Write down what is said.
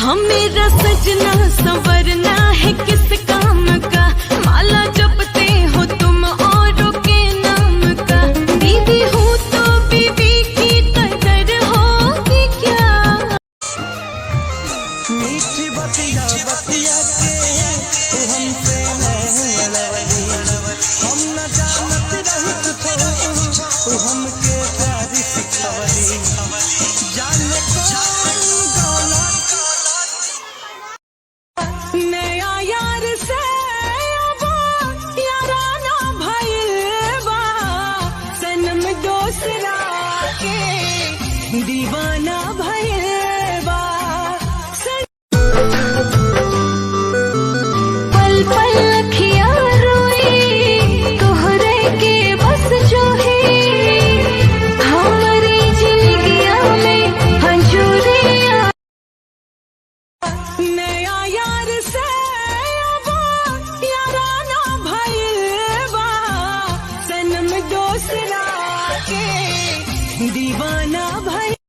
हम मेरा सजना संवरना है किस काम का, माला जपते हो तुम औरों के नाम का। बीवी हूँ तो बीवी की कदर होगी क्या। मीठी बतिया बतिया के हमसे लवली, हम न जानत रही तो हमके प्यारी सिखवली। जाने नया यार से याराना भइलबा, सनम दोसरा के दीवाना भइलबा। पल पल अखिया रोई तोहरे के बस जो है, हमारी जिंदगिया में हंजूरिया। नया यार से याराना भइलबा, सनम दोसरा के दीवाना।